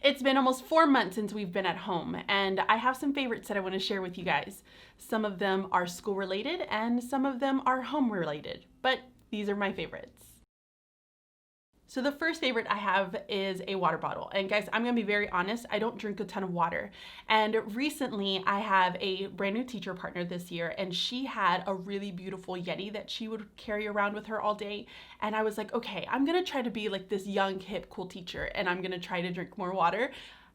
It's been almost 4 months since we've been at home, and I have some favorites that I want to share with you guys. Some of them are school related and some of them are home related, but these are my favorites. So the first favorite I have is a water bottle. And guys, I'm gonna be very honest, I don't drink a ton of water. And recently I have a brand new teacher partner this year, and she had a really beautiful Yeti that she would carry around with her all day. And I was like, okay, I'm gonna try to be like this young, hip, cool teacher, and I'm gonna try to drink more water.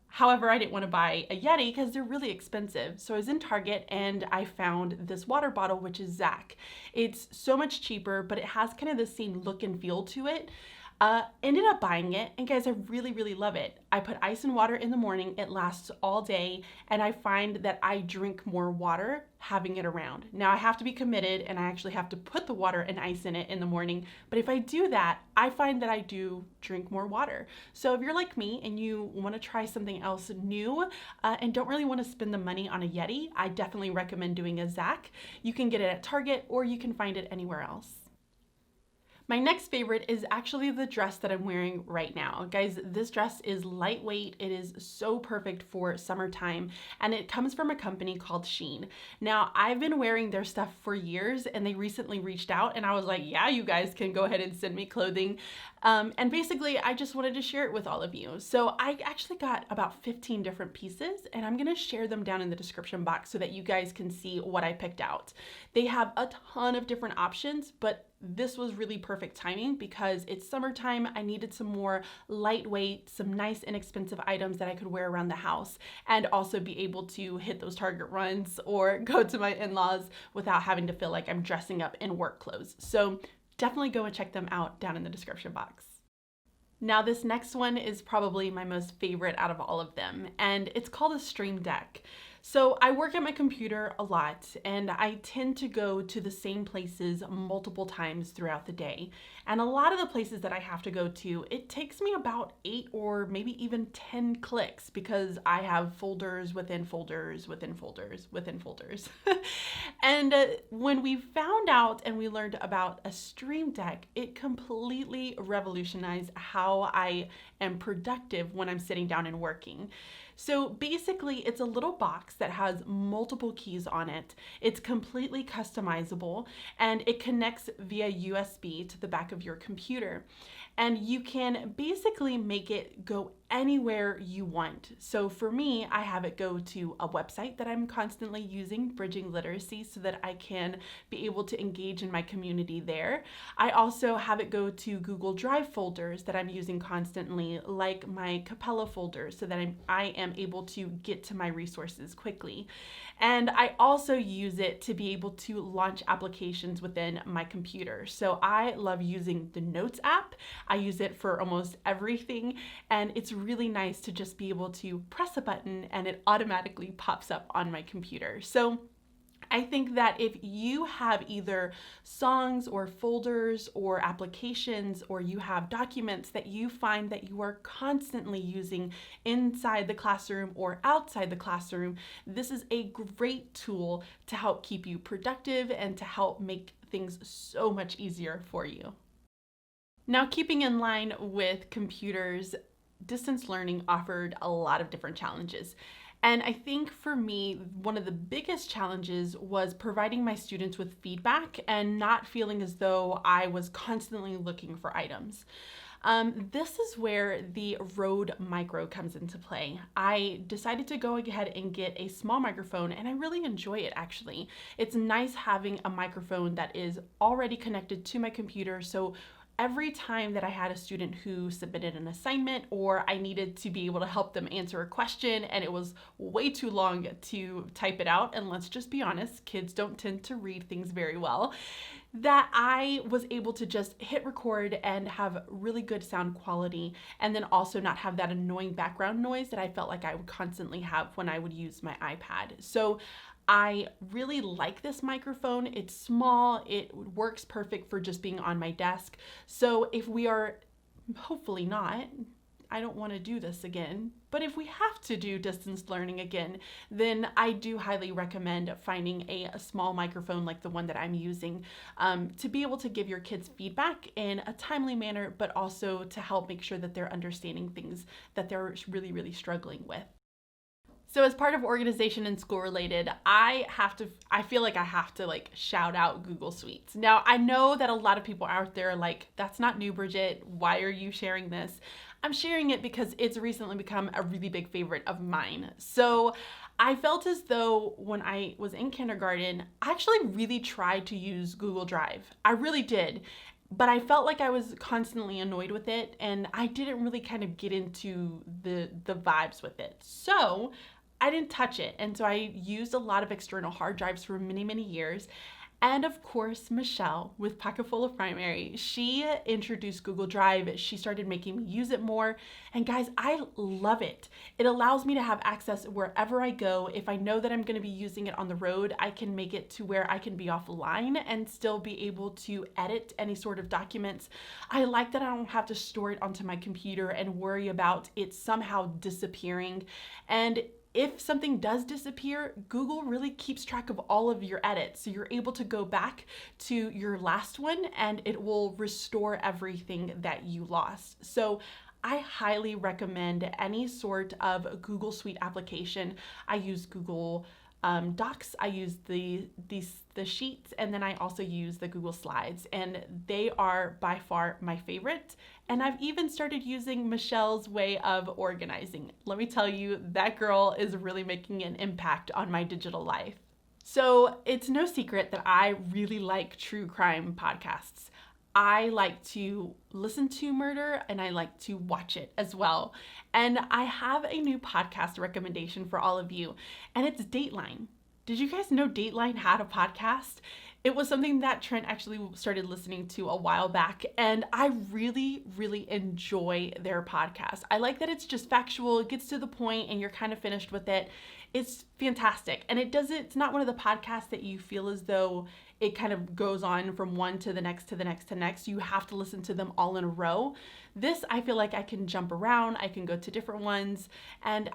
However, I didn't want to buy a Yeti because they're really expensive. So I was in Target and I found this water bottle, which is Zak. It's so much cheaper, but it has kind of the same look and feel to it. Ended up buying it, and guys, I really love it. I put ice and water in the morning, it lasts all day, and I find that I drink more water having it around. Now I have to be committed and I actually have to put the water and ice in it in the morning, but if I do that, I find that I do drink more water. So if you're like me and you want to try something else new and don't really want to spend the money on a Yeti, I definitely recommend doing a Zak. You can get it at Target or you can find it anywhere else. My next favorite is actually the dress that I'm wearing right now. Guys, this dress is lightweight. It is so perfect for summertime, and it comes from a company called Shein. Now, I've been wearing their stuff for years, and they recently reached out, and I was like, yeah, you guys can go ahead and send me clothing. And basically, I just wanted to share it with all of you. So I actually got about 15 different pieces, and I'm gonna share them down in the description box so that you guys can see what I picked out. They have a ton of different options, but this was really perfect timing because it's summertime. I needed some more lightweight, some nice inexpensive items that I could wear around the house and also be able to hit those Target runs or go to my in-laws without having to feel like I'm dressing up in work clothes. So definitely go and check them out down in the description box. Now this next one is probably my most favorite out of all of them, and it's called a Stream Deck. So I work at my computer a lot, and I tend to go to the same places multiple times throughout the day. And a lot of the places that I have to go to, it takes me about 8 or maybe even 10 clicks because I have folders within folders within folders within folders. And when we found out and we learned about a Stream Deck, it completely revolutionized how I am productive when I'm sitting down and working. So basically, it's a little box that has multiple keys on it. It's completely customizable, and it connects via USB to the back of your computer. And you can basically make it go anywhere you want. So for me, I have it go to a website that I'm constantly using, Bridging Literacy, so that I can be able to engage in my community there. I also have it go to Google Drive folders that I'm using constantly, like my Capella folder, so that I am able to get to my resources quickly. And I also use it to be able to launch applications within my computer. So I love using the Notes app. I use it for almost everything, and it's really nice to just be able to press a button and it automatically pops up on my computer. So I think that if you have either songs or folders or applications, or you have documents that you find that you are constantly using inside the classroom or outside the classroom, this is a great tool to help keep you productive and to help make things so much easier for you. Now, keeping in line with computers, distance learning offered a lot of different challenges. And I think for me, one of the biggest challenges was providing my students with feedback and not feeling as though I was constantly looking for items. This is where the Rode Micro comes into play. I decided to go ahead and get a small microphone, and I really enjoy it actually. It's nice having a microphone that is already connected to my computer, so every time that I had a student who submitted an assignment or I needed to be able to help them answer a question and it was way too long to type it out, and let's just be honest, kids don't tend to read things very well, that I was able to just hit record and have really good sound quality, and then also not have that annoying background noise that I felt like I would constantly have when I would use my iPad. So I really like this microphone. It's small, it works perfect for just being on my desk. So if we are, hopefully not, I don't want to do this again. But if we have to do distance learning again, then I do highly recommend finding a small microphone like the one that I'm using to be able to give your kids feedback in a timely manner, but also to help make sure that they're understanding things that they're really, really struggling with. So as part of organization and school related, I feel like I have to like shout out Google Suites. Now, I know that a lot of people out there are like, that's not new, Bridget. Why are you sharing this? I'm sharing it because it's recently become a really big favorite of mine. So I felt as though when I was in kindergarten, I actually really tried to use Google Drive. I really did. But I felt like I was constantly annoyed with it, and I didn't really kind of get into the vibes with it. So I didn't touch it. And so I used a lot of external hard drives for many, many years. And of course, Michelle with Pocketful of Primary, she introduced Google Drive. She started making me use it more. And guys, I love it. It allows me to have access wherever I go. If I know that I'm going to be using it on the road, I can make it to where I can be offline and still be able to edit any sort of documents. I like that I don't have to store it onto my computer and worry about it somehow disappearing. And if something does disappear, Google really keeps track of all of your edits. So you're able to go back to your last one and it will restore everything that you lost. So I highly recommend any sort of Google Suite application. I use Google Docs, I use the Sheets, and then I also use the Google Slides, and they are by far my favorite. And I've even started using Michelle's way of organizing. Let me tell you, that girl is really making an impact on my digital life. So it's no secret that I really like true crime podcasts. I like to listen to murder and I like to watch it as well. And I have a new podcast recommendation for all of you, and it's DATELINE. Did you guys know DATELINE had a podcast? It was something that Trent actually started listening to a while back, and I really, really enjoy their podcast. I like that it's just factual, it gets to the point, and you're kind of finished with it. It's fantastic. And it's not one of the podcasts that you feel as though it kind of goes on from one to the next to the next to next. You have to listen to them all in a row. This, I feel like I can jump around, I can go to different ones, and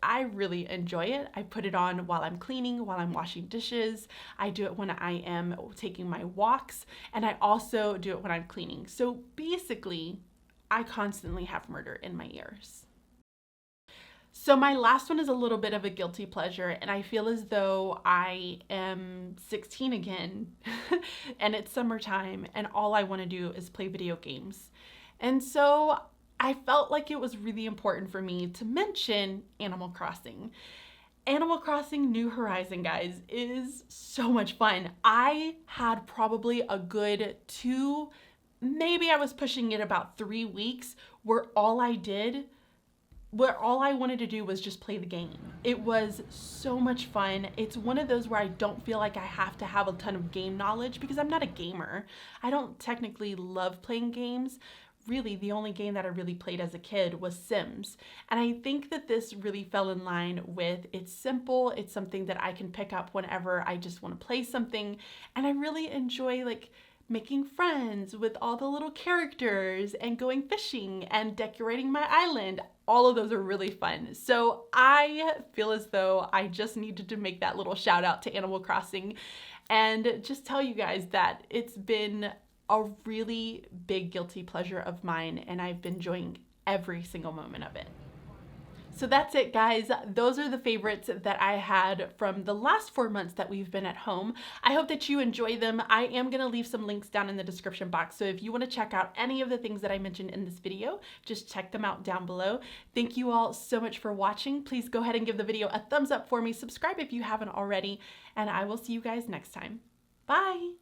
I really enjoy it. I put it on while I'm cleaning, while I'm washing dishes. I do it when I am taking my walks, and I also do it when I'm cleaning. So basically, I constantly have murder in my ears. So my last one is a little bit of a guilty pleasure, and I feel as though I am 16 again and it's summertime and all I want to do is play video games. And so I felt like it was really important for me to mention Animal Crossing. Animal Crossing New Horizon, guys, is so much fun. I had probably a good maybe I was pushing it about 3 weeks where all I wanted to do was just play the game. It was so much fun. It's one of those where I don't feel like I have to have a ton of game knowledge because I'm not a gamer. I don't technically love playing games. Really, the only game that I really played as a kid was Sims. And I think that this really fell in line with it's simple. It's something that I can pick up whenever I just want to play something. And I really enjoy making friends with all the little characters and going fishing and decorating my island. All of those are really fun. So I feel as though I just needed to make that little shout out to Animal Crossing and just tell you guys that it's been a really big guilty pleasure of mine, and I've been enjoying every single moment of it. So that's it, guys. Those are the favorites that I had from the last 4 months that we've been at home. I hope that you enjoy them. I am going to leave some links down in the description box. So if you want to check out any of the things that I mentioned in this video, just check them out down below. Thank you all so much for watching. Please go ahead and give the video a thumbs up for me. Subscribe if you haven't already, and I will see you guys next time. Bye.